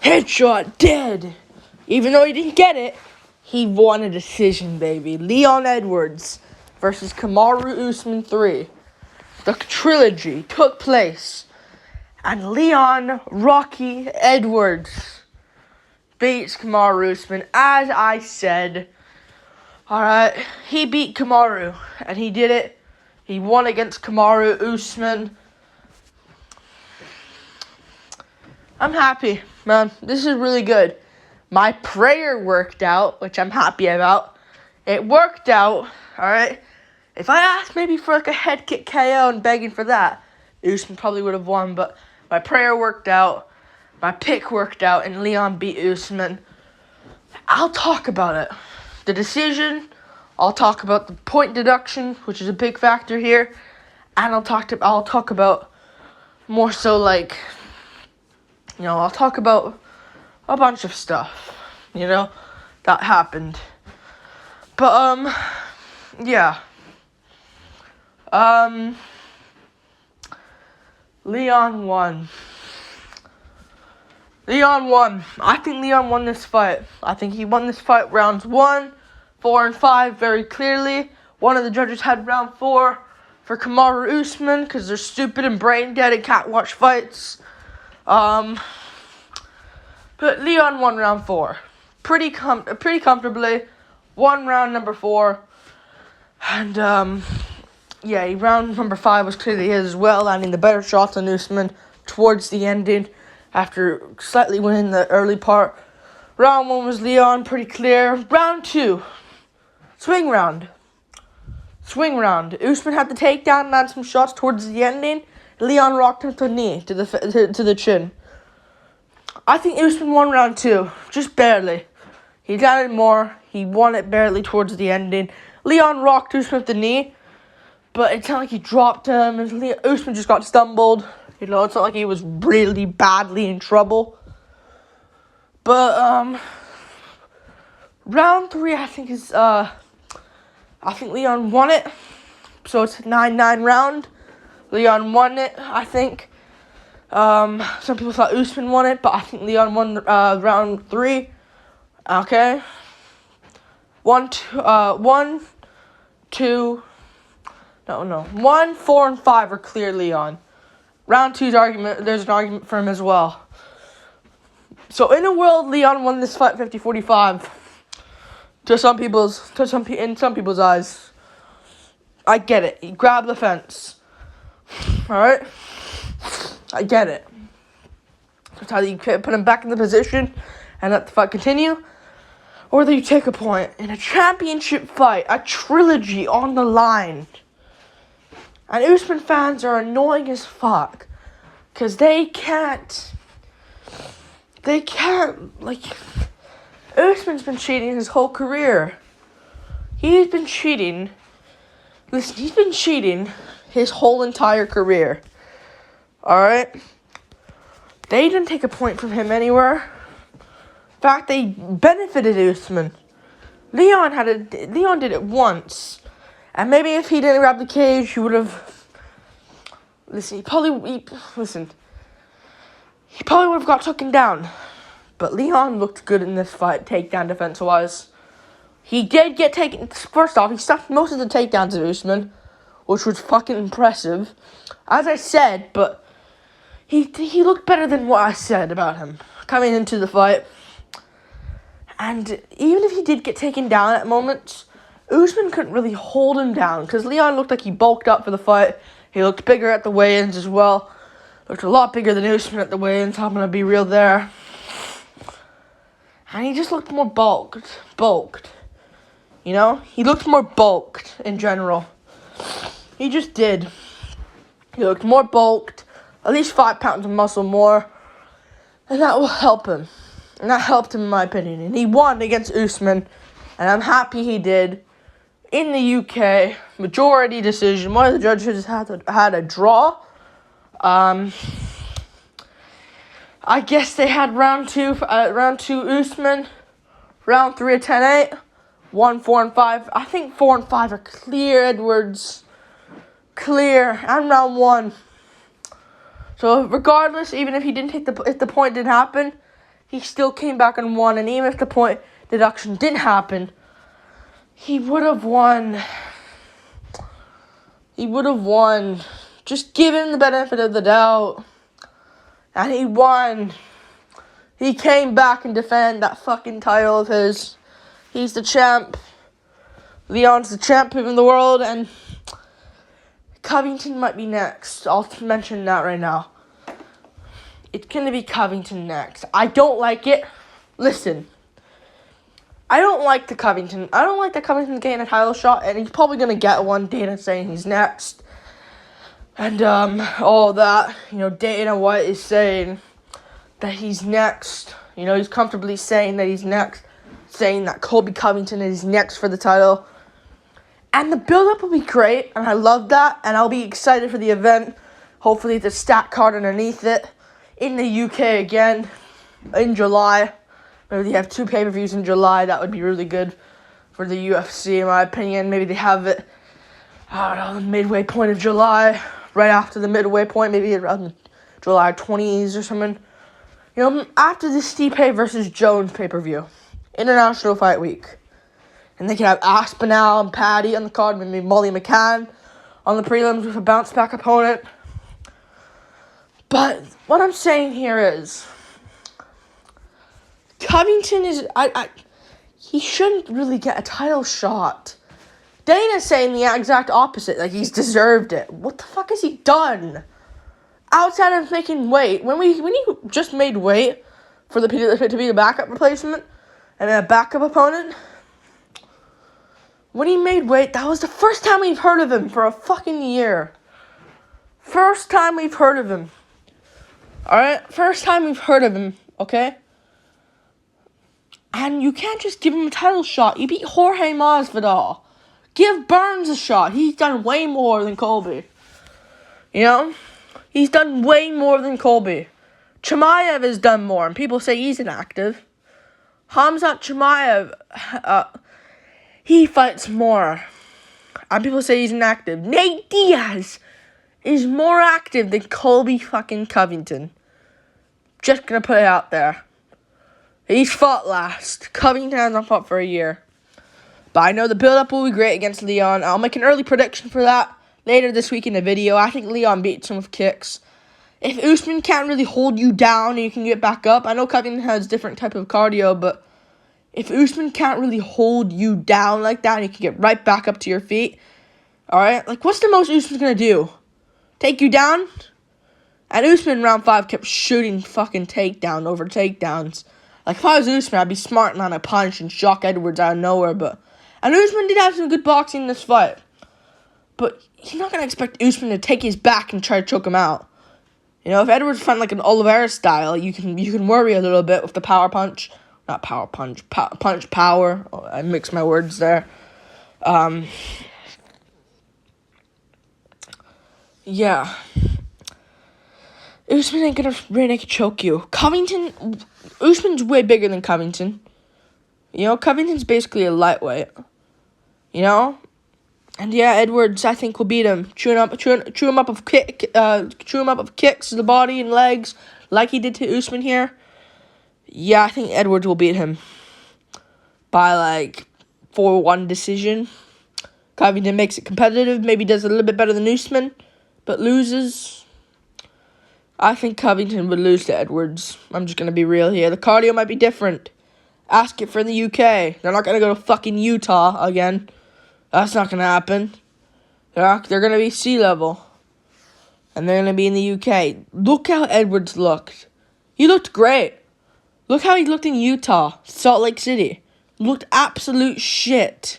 Headshot, dead. Even though he didn't get it, he won a decision, baby. Leon Edwards versus Kamaru Usman 3. The trilogy took place, and Leon Rocky Edwards beats Kamaru Usman, as I said. Alright, he beat Kamaru, and he did it. He won against Kamaru Usman. I'm happy, man. This is really good. My prayer worked out, which I'm happy about. It worked out, alright? If I asked maybe for like a head kick KO and begging for that, Usman probably would have won, but my prayer worked out. My pick worked out, and Leon beat Usman. I'll talk about it. The decision, I'll talk about the point deduction, which is a big factor here, and I'll talk about more so like, I'll talk about a bunch of stuff, that happened. But, yeah. Leon won. I think Leon won this fight. I think he won this fight rounds 1, 4, and 5 very clearly. One of the judges had round 4 for Kamaru Usman because they're stupid and brain dead and can't watch fights. But Leon won round 4. Pretty comfortably. Won round number 4. And, round number 5 was clearly his as well, landing the better shots on Usman towards the ending after slightly winning the early part. Round 1 was Leon, pretty clear. Round 2, swing round. Usman had the takedown, land some shots towards the ending. Leon rocked him to the knee, to the chin. I think Usman won round 2, just barely. He landed more. He won it barely towards the ending. Leon rocked Usman with the knee, but it sounded like he dropped him, and Usman just got stumbled. It's not like he was really badly in trouble. But, round 3, I think Leon won it. So it's a 9-9 round. Leon won it, I think. Some people thought Usman won it, but I think Leon won round 3. Okay. 1, 4, and 5 are clear Leon. Round 2's argument, there's an argument for him as well. So in a world, Leon won this fight 50-45. In some people's eyes. I get it. He grabbed the fence. Alright? I get it. That's how you put him back in the position and let the fight continue. Or that you take a point in a championship fight, a trilogy on the line. And Usman fans are annoying as fuck. Because they can't, Usman's been cheating his whole career. He's been cheating his whole entire career. Alright? They didn't take a point from him anywhere. In fact, they benefited Usman. Leon did it once. And maybe if he didn't grab the cage, he would have... He probably would have got taken down. But Leon looked good in this fight, takedown defense-wise. He did get taken... First off, he stopped most of the takedowns of Usman, which was fucking impressive. As I said, but he looked better than what I said about him coming into the fight. And even if he did get taken down at moments, Usman couldn't really hold him down because Leon looked like he bulked up for the fight. He looked bigger at the weigh-ins as well. Looked a lot bigger than Usman at the weigh-ins, I'm going to be real there. And he just looked more bulked. He looked more bulked in general. He just did. He looked more bulked, at least 5 pounds of muscle more. And that will help him. And that helped him in my opinion. And he won against Usman. And I'm happy he did. In the UK, majority decision. One of the judges had a draw. I guess they had round 2 Usman. Round 3 a 10-8. 1, 4, and 5. I think 4 and 5 are clear Edwards. Clear. And round 1. So regardless, even if he didn't if the point didn't happen, he still came back and won. And even if the point deduction didn't happen, he would have won. He would have won. Just give him the benefit of the doubt. And he won. He came back and defended that fucking title of his. He's the champ. Leon's the champion of the world, and Covington might be next. I'll mention that right now. It's going to be Covington next. I don't like it. Listen. I don't like that Covington's getting a title shot, and he's probably going to get one. Dana saying he's next. And, all that. Dana White is saying that he's next. He's comfortably saying that he's next. Saying that Colby Covington is next for the title. And the build-up will be great, and I love that. And I'll be excited for the event. Hopefully the stat card underneath it. In the UK again. In July. Maybe they have 2 pay-per-views in July. That would be really good for the UFC, in my opinion. Maybe they have it, I don't know, the midway point of July. Right after the midway point. Maybe around July 20s or something. After the Stipe versus Jones pay-per-view. International Fight Week. And they can have Aspinall and Paddy on the card. Maybe Molly McCann on the prelims with a bounce-back opponent. But what I'm saying here is, Covington is, he shouldn't really get a title shot. Dana's saying the exact opposite, like he's deserved it. What the fuck has he done? Outside of making weight, when he just made weight for to be the backup replacement and a backup opponent, when he made weight, that was the first time we've heard of him for a fucking year. First time we've heard of him. Alright? First time we've heard of him, okay? And you can't just give him a title shot. You beat Jorge Masvidal. Give Burns a shot. He's done way more than Colby. He's done way more than Colby. Chimaev has done more, and people say he's inactive. Khamzat Chimaev, he fights more, and people say he's inactive. Nate Diaz is more active than Colby fucking Covington. Just gonna put it out there. He's fought last. Covington hasn't fought for a year. But I know the build-up will be great against Leon. I'll make an early prediction for that later this week in the video. I think Leon beats him with kicks. If Usman can't really hold you down and you can get back up, I know Covington has different type of cardio, but if Usman can't really hold you down like that and you can get right back up to your feet, alright? Like, what's the most Usman's gonna do? Take you down? And Usman in round 5 kept shooting fucking takedown over takedowns. Like, if I was Usman, I'd be smarting on a punch and shock Edwards out of nowhere, and Usman did have some good boxing in this fight. But you're not going to expect Usman to take his back and try to choke him out. If Edwards fight like an Oliveira style, you can worry a little bit with the power punch. Not power punch, punch power. Oh, I mixed my words there. Yeah. Usman ain't gonna rear naked choke you. Usman's way bigger than Covington. Covington's basically a lightweight. And yeah, Edwards, I think, will beat him. Chew him up of kicks to the body and legs, like he did to Usman here. Yeah, I think Edwards will beat him by 4-1 decision. Covington makes it competitive, maybe does a little bit better than Usman, but loses. I think Covington would lose to Edwards. I'm just gonna be real here. The cardio might be different. Ask it for the UK. They're not gonna go to fucking Utah again. That's not going to happen. They're going to be sea level. And they're going to be in the UK. Look how Edwards looked. He looked great. Look how he looked in Utah, Salt Lake City. Looked absolute shit.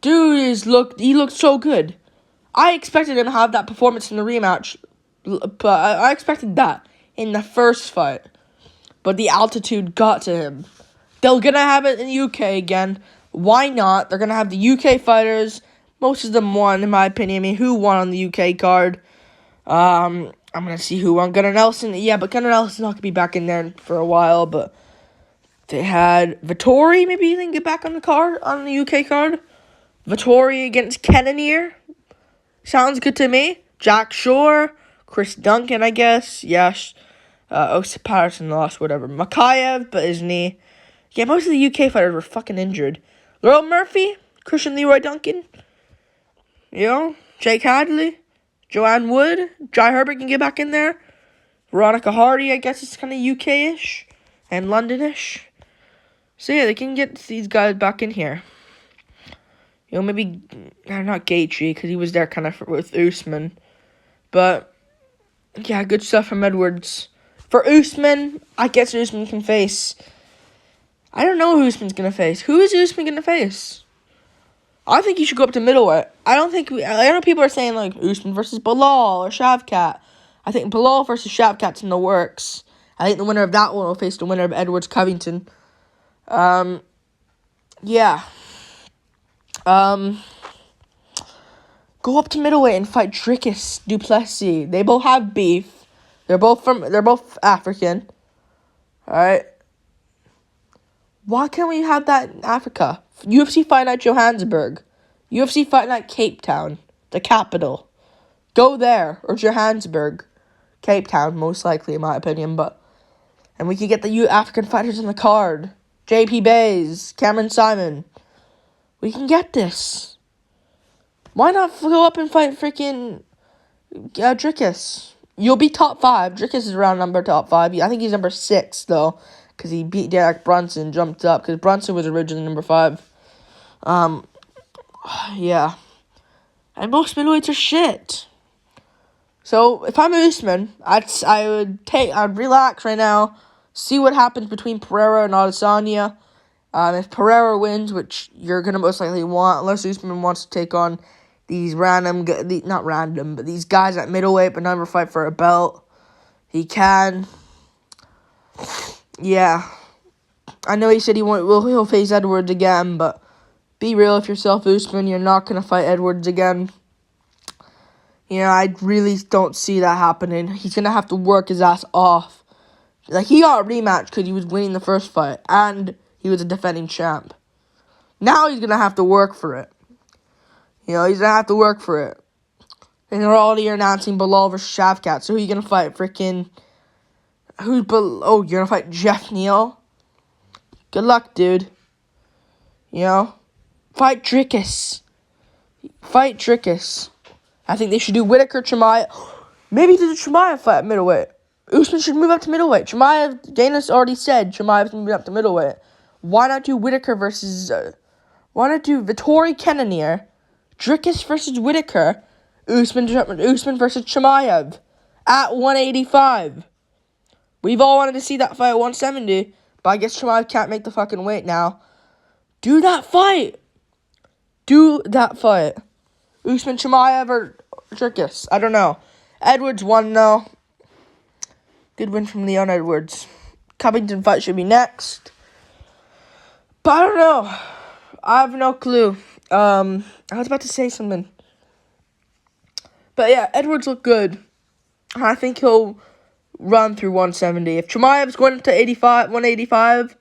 Dude, he looked so good. I expected him to have that performance in the rematch. But I expected that in the first fight. But the altitude got to him. They're going to have it in the UK again. Why not? They're going to have the UK fighters. Most of them won, in my opinion. Who won on the UK card? I'm going to see who won. Gunnar Nelson. Yeah, but Gunnar Nelson's not going to be back in there for a while. But they had Vettori. Maybe they can get back on the card, on the UK card. Vettori against Cannonier. Sounds good to me. Jack Shore. Chris Duncan, I guess. Yes. Patterson lost, whatever. Makayev, but his knee. Yeah, most of the UK fighters were fucking injured. Earl Murphy, Christian Leroy Duncan, Jake Hadley, Joanne Wood, Jai Herbert can get back in there. Veronica Hardy, I guess it's kind of UK-ish and London-ish. So yeah, they can get these guys back in here. Maybe not Gaethje because he was there kind of with Usman, but yeah, good stuff from Edwards. For Usman, I guess Usman can face. I don't know who Usman's gonna face. Who is Usman gonna face? I think he should go up to middleweight. I know people are saying like Usman versus Bilal or Shavkat. I think Bilal versus Shavkat's in the works. I think the winner of that one will face the winner of Edwards Covington. Yeah. Go up to middleweight and fight Dricus Duplessis. They both have beef. They're both African. Alright. Why can't we have that in Africa? UFC Fight Night Johannesburg. UFC Fight Night Cape Town. The capital. Go there. Or Johannesburg. Cape Town, most likely, in my opinion. And we could get the African fighters on the card. JP Bays. Cameron Simon. We can get this. Why not go up and fight freaking Dricus? You'll be top 5. Dricus is around number top 5. I think he's number 6, though. Because he beat Derek Brunson, jumped up. Because Brunson was originally number 5. Yeah. And most middleweights are shit. So, if I'm Usman, I'd relax right now. See what happens between Pereira and Adesanya. If Pereira wins, which you're going to most likely want, unless Usman wants to take on these these guys at middleweight, but never fight for a belt, he can. Yeah. I know he said he'll face Edwards again, but be real with yourself, Usman. You're not going to fight Edwards again. I really don't see that happening. He's going to have to work his ass off. Like, he got a rematch because he was winning the first fight, and he was a defending champ. Now he's going to have to work for it. He's going to have to work for it. And they're already announcing Bilal versus Shavkat. So who are you going to fight? You're going to fight Jeff Neal? Good luck, dude. Fight Dricus. I think they should do Whitaker, Chimaev. Maybe do the Chimaev fight at middleweight. Usman should move up to middleweight. Dana's already said Chimaev's moving up to middleweight. Why not do Whitaker versus... why not do Vittori Cannonier, Dricus versus Whitaker, Usman versus Chimaev at 185? We've all wanted to see that fight at 170, but I guess Chimaev can't make the fucking weight now. Do that fight. Usman, Chimaev, or Dricus. I don't know. Edwards won, though. Good win from Leon Edwards. Covington fight should be next. But I don't know. I have no clue. I was about to say something. But yeah, Edwards looked good. I think he'll run through 170. If Chimaev's going to 185,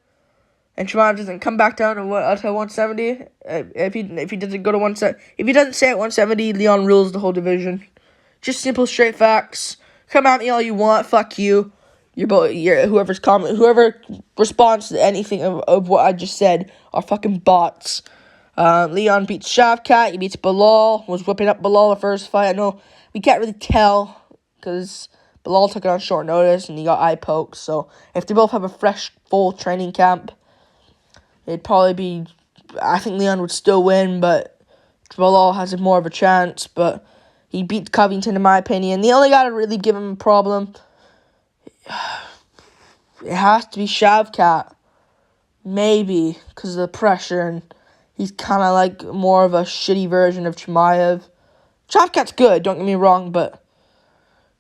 and Chimaev doesn't come back down to 170, if he doesn't go to 170, if he doesn't stay at 170, Leon rules the whole division. Just simple, straight facts. Come at me all you want. Fuck you. Whoever responds to anything of what I just said are fucking bots. Leon beats Shavkat. He beats Bilal. Was whipping up Bilal the first fight. I know we can't really tell because Bilal took it on short notice and he got eye pokes. So if they both have a fresh, full training camp, it'd probably be... I think Leon would still win, but Bilal has more of a chance. But he beat Covington, in my opinion. The only guy to really give him a problem... it has to be Shavkat. Maybe, because of the pressure, and he's kind of like more of a shitty version of Chimaev. Shavkat's good, don't get me wrong, but,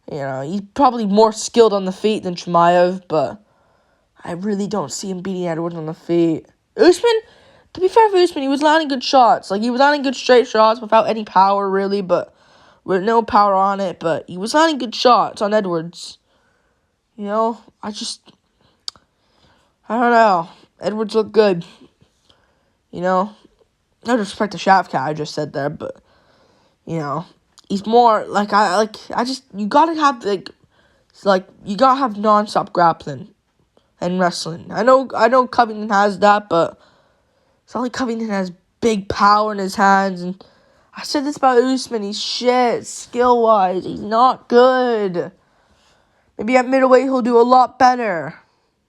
he's probably more skilled on the feet than Chimaev, but I really don't see him beating Edwards on the feet. Usman, to be fair for Usman, he was landing good shots. Like, he was landing good straight shots without any power, really, but with no power on it, but he was landing good shots on Edwards. I don't know. Edwards looked good. No disrespect to Shavkat, I just said there, but, he's more, you gotta have, It's like, you gotta have non-stop grappling and wrestling. I know Covington has that, but it's not like Covington has big power in his hands. And I said this about Usman. He's shit skill-wise. He's not good. Maybe at middleweight he'll do a lot better.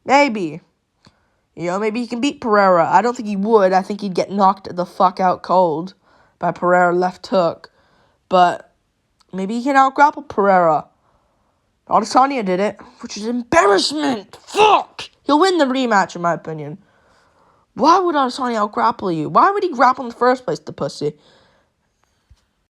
Maybe. Maybe he can beat Pereira. I don't think he would. I think he'd get knocked the fuck out cold by Pereira left hook. But maybe he can out-grapple Pereira. Adesanya did it, which is embarrassment. Fuck! He'll win the rematch, in my opinion. Why would Adesanya out-grapple you? Why would he grapple in the first place, the pussy?